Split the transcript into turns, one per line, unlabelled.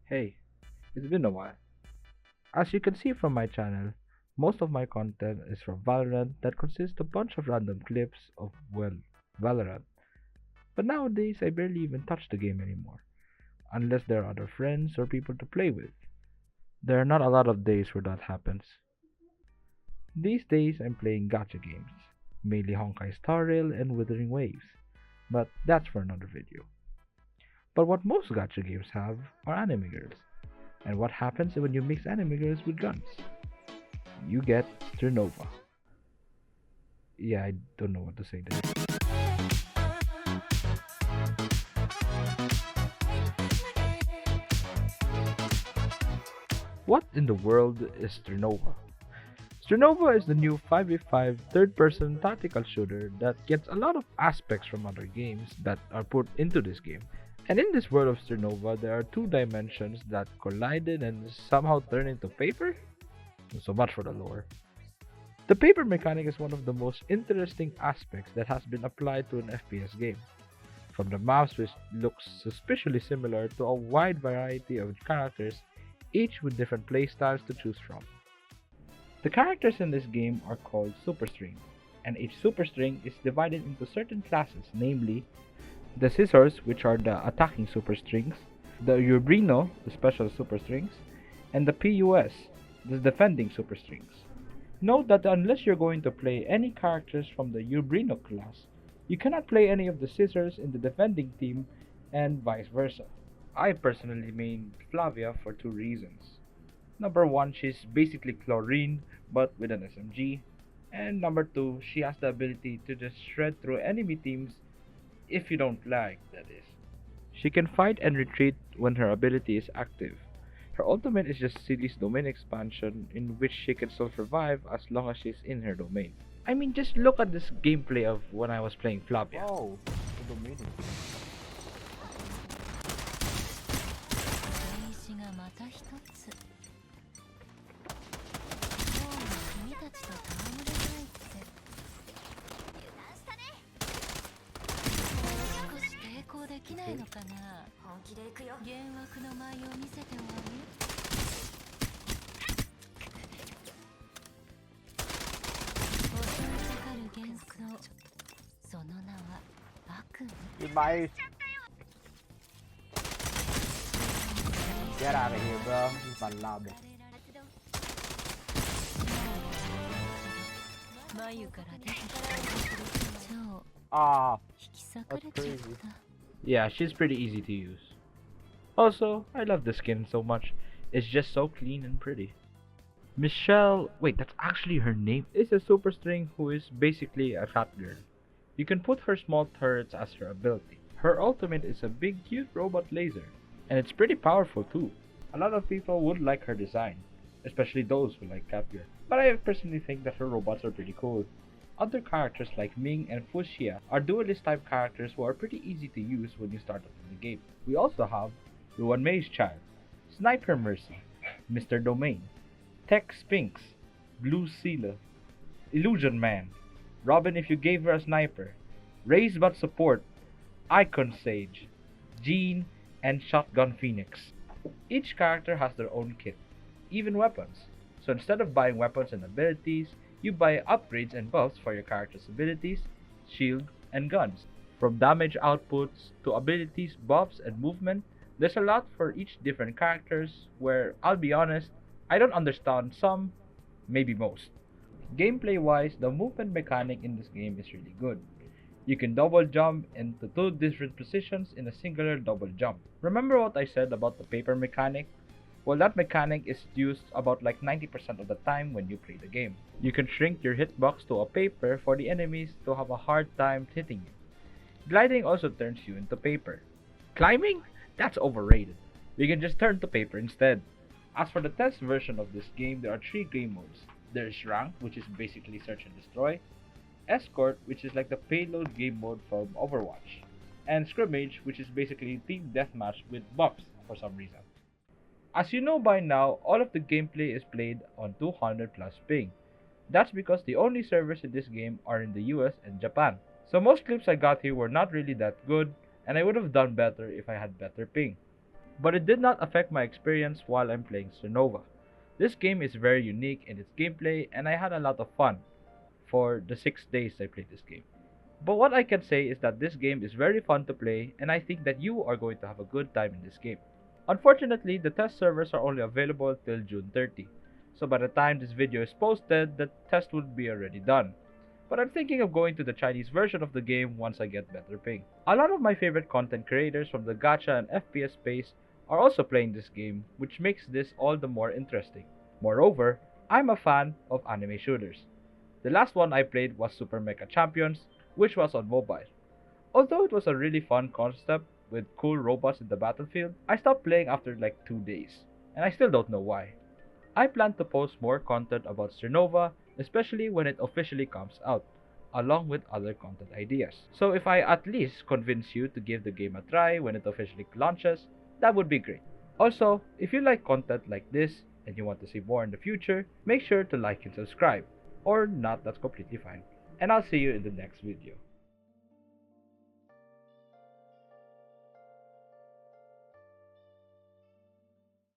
Hey, it's been a while. As you can see from my channel, most of my content is from Valorant that consists of a bunch of random clips of, well, Valorant. But nowadays, I barely even touch the game anymore, unless there are other friends or people to play with. There are not a lot of days where that happens. These days, I'm playing gacha games, mainly Honkai Star Rail and Withering Waves, but that's for another video. But what most gacha games have are anime girls. And what happens when you mix anime girls with guns? You get Strinova. Yeah, I don't know what to say there. What in the world is Strinova? Strinova is the new 5v5 third-person tactical shooter that gets a lot of aspects from other games that are put into this game. And in this world of Strinova, there are two dimensions that collided and somehow turned into paper? So much for the lore. The paper mechanic is one of the most interesting aspects that has been applied to an FPS game. From the maps, which looks suspiciously similar, to a wide variety of characters, each with different playstyles to choose from. The characters in this game are called superstrings, and each superstring is divided into certain classes, namely the scissors, which are the attacking superstrings, the Ubrino, the special superstrings, and the PUS, the defending superstrings. Note that unless you're going to play any characters from the Ubrino class, you cannot play any of the scissors in the defending team, and vice versa. I personally main Flavia for two reasons. Number one, she's basically chlorine but with an SMG. And number two, she has the ability to just shred through enemy teams if you don't lag, that is. She can fight and retreat when her ability is active. Her ultimate is just Silly's domain expansion in which she can still survive as long as she's in her domain. I mean, just look at this gameplay of when I was playing Flavia.
Oh, the domain. Goodbye. Get out of here, bro. This is my lobby. Ah, that's crazy.
Yeah, she's pretty easy to use. Also, I love the skin so much. It's just so clean and pretty. Michelle, wait, that's actually her name, is a super string who is basically a fat girl. You can put her small turrets as her ability. Her ultimate is a big cute robot laser, and it's pretty powerful too. A lot of people would like her design, especially those who like Catgirl, but I personally think that her robots are pretty cool. Other characters like Ming and Fuxia are duelist type characters who are pretty easy to use when you start off in the game. We also have Ruan May's Child, Sniper Mercy, Mr. Domain, Tech Sphinx, Blue Sealer, Illusion Man, Robin if you gave her a sniper, Raise but support, Icon Sage, Jean, and Shotgun Phoenix. Each character has their own kit, even weapons. So instead of buying weapons and abilities, you buy upgrades and buffs for your character's abilities, shield, and guns. From damage outputs to abilities, buffs, and movement, there's a lot for each different characters where, I'll be honest, I don't understand some, maybe most. Gameplay wise, the movement mechanic in this game is really good. You can double jump into two different positions in a singular double jump. Remember what I said about the paper mechanic? Well, that mechanic is used about like 90% of the time when you play the game. You can shrink your hitbox to a paper for the enemies to have a hard time hitting you. Gliding also turns you into paper. Climbing? That's overrated. You can just turn to paper instead. As for the test version of this game, there are three game modes. There's Rank, which is basically search and destroy, Escort, which is like the payload game mode from Overwatch, and Scrimmage, which is basically team deathmatch with buffs for some reason. As you know by now, all of the gameplay is played on 200 plus ping. That's because the only servers in this game are in the US and Japan. So most clips I got here were not really that good, and I would have done better if I had better ping. but it did not affect my experience while I'm playing Strinova. This game is very unique in its gameplay and I had a lot of fun for the 6 days I played this game. But what I can say is that this game is very fun to play and I think that you are going to have a good time in this game. Unfortunately, the test servers are only available till June 30, so by the time this video is posted, the test would be already done. But I'm thinking of going to the Chinese version of the game once I get better ping. A lot of my favorite content creators from the gacha and FPS space are also playing this game, which makes this all the more interesting. Moreover, I'm a fan of anime shooters. The last one I played was Super Mecha Champions, which was on mobile. Although it was a really fun concept with cool robots in the battlefield, I stopped playing after like 2 days, and I still don't know why. I plan to post more content about Strinova, especially when it officially comes out, along with other content ideas. So if I at least convince you to give the game a try when it officially launches, that would be great. Also, if you like content like this and you want to see more in the future, make sure to like and subscribe. Or not, that's completely fine. And I'll see you in the next video.